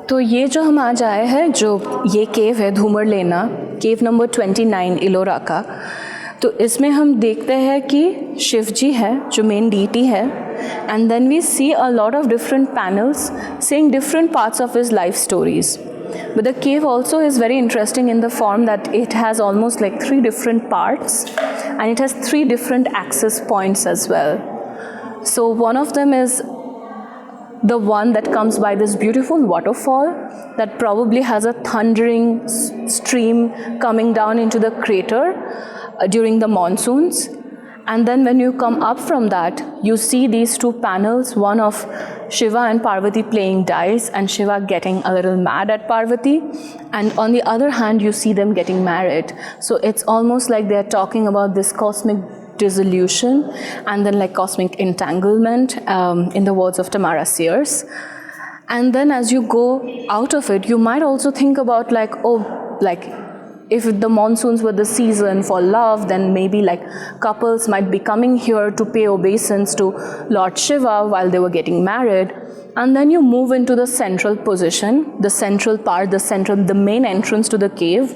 तो ये जो हम आज आए हैं, जो ये केव है धूमर लेना, केव नंबर 29 इलोरा का, तो इसमें हम देखते हैं कि शिव जी है जो मेन डीटी है, and then we see a lot of different panels saying different parts of his life stories. But the cave also is very interesting in the form that it has almost like 3 different parts and it has 3 different access points as well. So one of them is the one that comes by this beautiful waterfall that probably has a thundering stream coming down into the crater during the monsoons. And then when you come up from that, you see these 2 panels, one of Shiva and Parvati playing dice and Shiva getting a little mad at Parvati, and on the other hand you see them getting married. So it's almost like they're talking about this cosmic dissolution and then like cosmic entanglement, in the words of Tamara Sears. And then as you go out of it, you might also think about like, oh, like if the monsoons were the season for love, then maybe like couples might be coming here to pay obeisance to Lord Shiva while they were getting married. And then you move into the central position, the central part, the main entrance to the cave,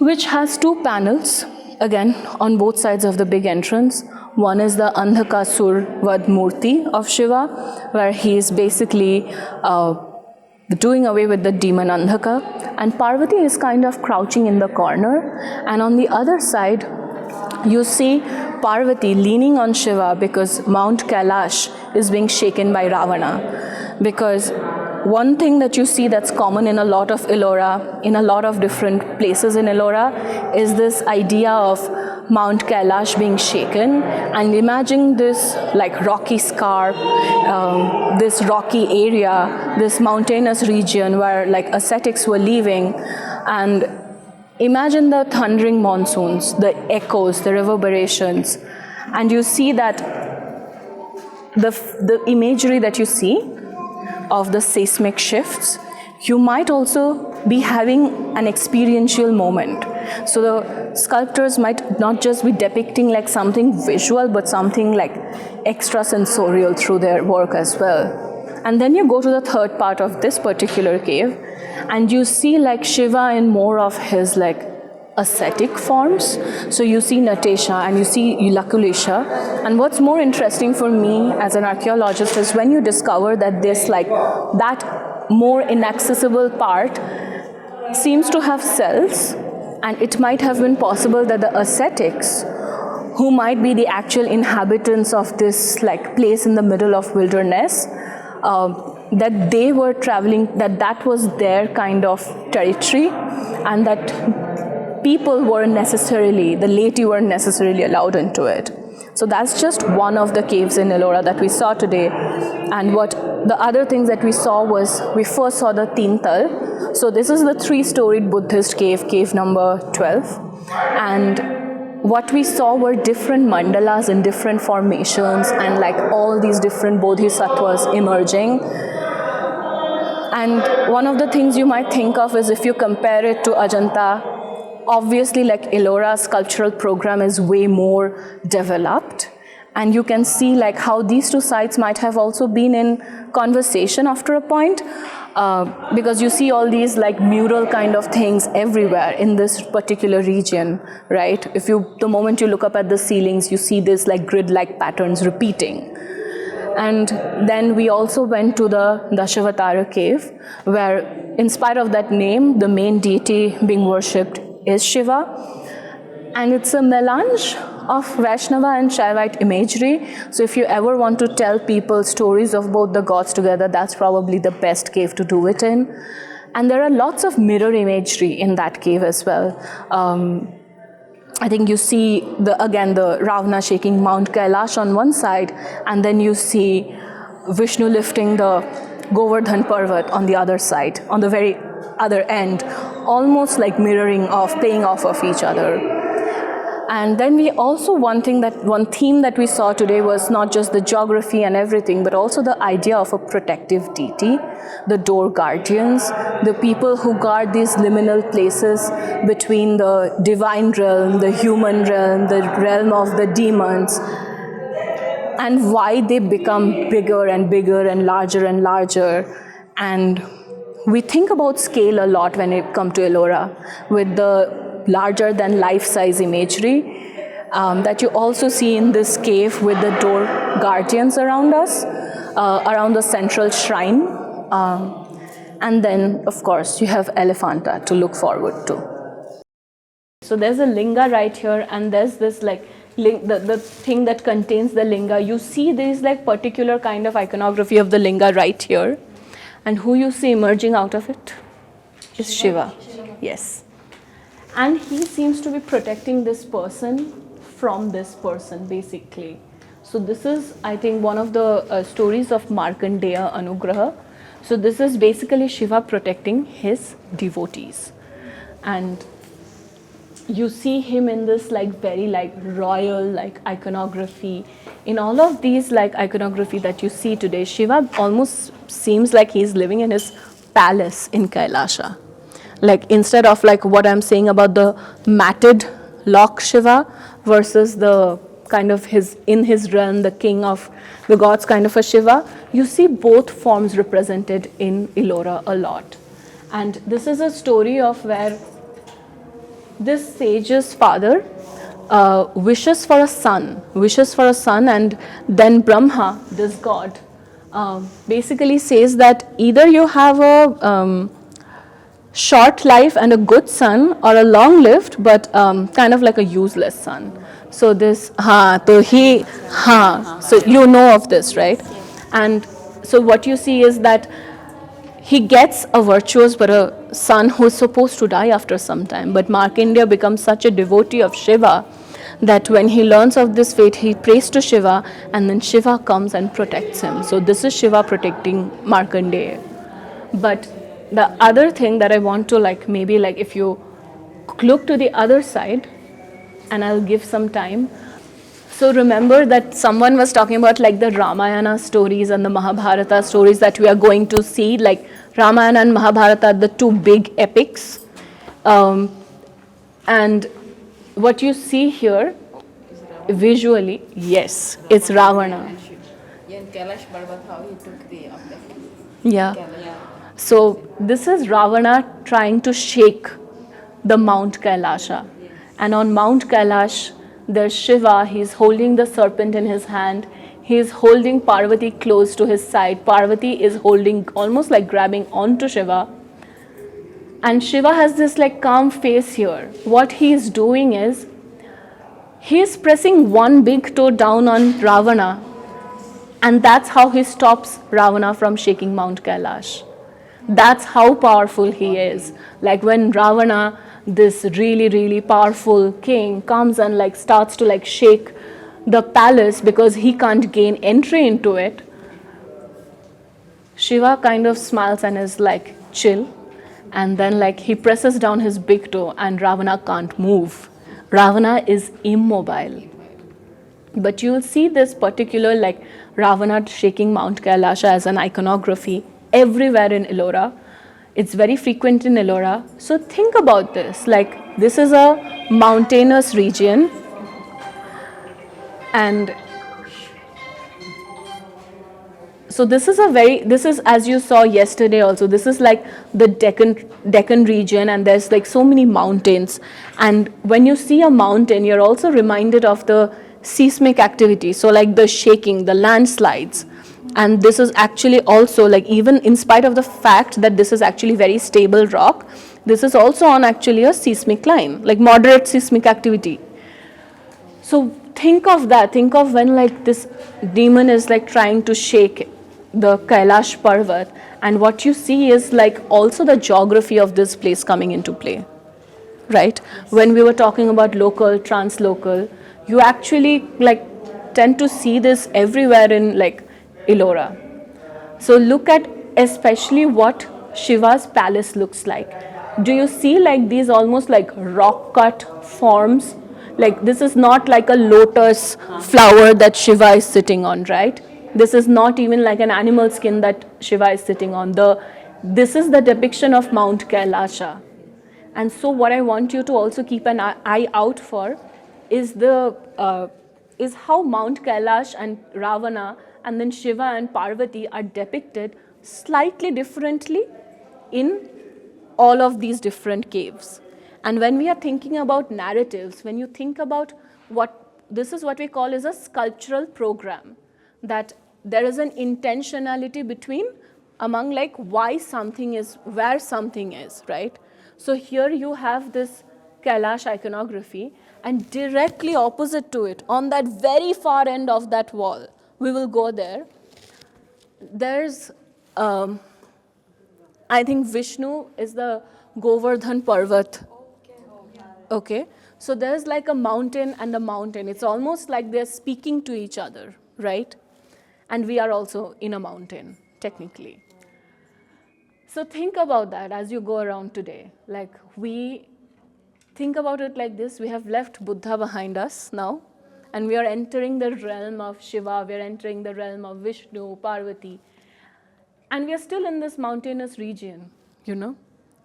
which has 2 panels, again, on both sides of the big entrance. One is the Andhakasur Vad Murti of Shiva, where he is basically doing away with the demon Andhaka, and Parvati is kind of crouching in the corner, and on the other side you see Parvati leaning on Shiva because Mount Kailash is being shaken by Ravana. Because one thing that you see that's common in a lot of Ellora, in a lot of different places in Ellora, is this idea of Mount Kailash being shaken, and imagine this like rocky scarp, this rocky area, this mountainous region where like ascetics were living, and imagine the thundering monsoons, the echoes, the reverberations, and you see that the imagery that you see of the seismic shifts, you might also be having an experiential moment. So the sculptors might not just be depicting like something visual, but something like extrasensorial through their work as well. And then you go to the third part of this particular cave, and you see like Shiva in more of his like ascetic forms. So you see Natesha and you see Lakulisha. And what's more interesting for me as an archaeologist is when you discover that this like that more inaccessible part seems to have cells, and it might have been possible that the ascetics, who might be the actual inhabitants of this like place in the middle of wilderness, that they were traveling, that was their kind of territory, and that people weren't necessarily, the laity weren't necessarily allowed into it. So that's just one of the caves in Ellora that we saw today. And what the other things that we saw was, we first saw the Tintal. So this is the 3-storied Buddhist cave, cave number 12. And what we saw were different mandalas in different formations, and like all these different bodhisattvas emerging. And one of the things you might think of is, if you compare it to Ajanta, obviously like Ellora's sculptural program is way more developed, and you can see like how these 2 sites might have also been in conversation after a point, because you see all these like mural kind of things everywhere in this particular region, right? The moment you look up at the ceilings, you see this like grid-like patterns repeating. And then we also went to the Dashavatara cave, where in spite of that name, the main deity being worshipped is Shiva, and it's a melange of Vaishnava and Shaivite imagery. So if you ever want to tell people stories of both the gods together, that's probably the best cave to do it in. And there are lots of mirror imagery in that cave as well. I think you see again the Ravana shaking Mount Kailash on one side, and then you see Vishnu lifting the Govardhan Parvat on the other side, on the very other end, almost like mirroring off, playing off of each other. And then we also, one theme that we saw today was not just the geography and everything, but also the idea of a protective deity, the door guardians, the people who guard these liminal places between the divine realm, the human realm, the realm of the demons, and why they become bigger and bigger and larger. And we think about scale a lot when it comes to Ellora, with the larger than life-size imagery that you also see in this cave with the door guardians around us, around the central shrine. And then, of course, you have Elephanta to look forward to. So there's a linga right here, and there's this like the thing that contains the linga. You see there's like particular kind of iconography of the linga right here. And who you see emerging out of it is Shiva. Yes. And he seems to be protecting this person from this person, basically. So this is, I think, one of the stories of Markandeya Anugraha. So this is basically Shiva protecting his devotees. And you see him in this like very like royal like iconography. In all of these like iconography that you see today, Shiva almost seems like he's living in his palace in Kailasha. Like instead of like what I'm saying about the matted lock Shiva versus the kind of in his realm, the king of the gods kind of a Shiva, you see both forms represented in Ellora a lot. And this is a story of where this sage's father wishes for a son, and then Brahma, this god, basically says that either you have a short life and a good son, or a long-lived but kind of like a useless son. So this, so you know of this, right? And so what you see is that he gets a virtuous but a son who is supposed to die after some time. But Markandeya becomes such a devotee of Shiva that when he learns of this fate, he prays to Shiva, and then Shiva comes and protects him. So this is Shiva protecting Markandeya. But the other thing that I want to like, maybe like if you look to the other side, and I'll give some time. So remember that someone was talking about like the Ramayana stories and the Mahabharata stories that we are going to see, like Ramayana and Mahabharata, the two big epics. And what you see here visually, yes, it's Ravana. Yeah. So this is Ravana trying to shake the Mount Kailasha. And on Mount Kailash, there's Shiva. He's holding the serpent in his hand. He's holding Parvati close to his side. Parvati is holding, almost like grabbing onto Shiva. And Shiva has this like calm face here. What he's doing is, he's pressing one big toe down on Ravana. And that's how he stops Ravana from shaking Mount Kailash. That's how powerful he is. Like when Ravana, this really powerful king, comes and like starts to like shake the palace because he can't gain entry into it, Shiva kind of smiles and is like chill, and then like he presses down his big toe and Ravana can't move. Ravana is immobile. But you'll see this particular like Ravana shaking Mount Kailasha as an iconography everywhere in Ellora. It's very frequent in Ellora. So think about this, like this is a mountainous region, and so this is as you saw yesterday also, this is like the Deccan region, and there's like so many mountains. And when you see a mountain, you're also reminded of the seismic activity. So like the shaking, the landslides. And this is actually also like, even in spite of the fact that this is actually very stable rock, this is also on actually a seismic line, like moderate seismic activity. So think of that, think of when like this demon is like trying to shake the Kailash Parvat, and what you see is like also the geography of this place coming into play, right? Yes. When we were talking about local, translocal, you actually like tend to see this everywhere in like Ellora. So look at especially what Shiva's palace looks like. Do you see like these almost like rock cut forms Like this is not like a lotus flower that Shiva is sitting on, right? This is not even like an animal skin that Shiva is sitting on. This is the depiction of Mount Kailasha. And so what I want you to also keep an eye out for is is how Mount Kailash and Ravana and then Shiva and Parvati are depicted slightly differently in all of these different caves. And when we are thinking about narratives, when you think about this is what we call as a sculptural program, that there is an intentionality among like why something is, where something is, right? So here you have this Kailash iconography, and directly opposite to it, on that very far end of that wall, we will go there, there's, I think Vishnu is the Govardhan Parvat. Okay, so there's like a mountain and a mountain. It's almost like they're speaking to each other, right? And we are also in a mountain, technically. So think about that as you go around today. Like we think about it like this: we have left Buddha behind us now, and we are entering the realm of Shiva, we are entering the realm of Vishnu, Parvati, and we are still in this mountainous region,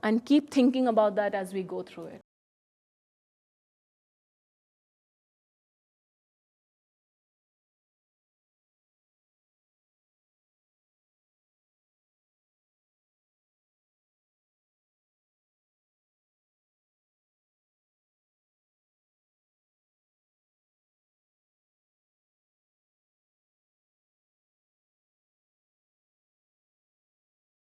and keep thinking about that as we go through it.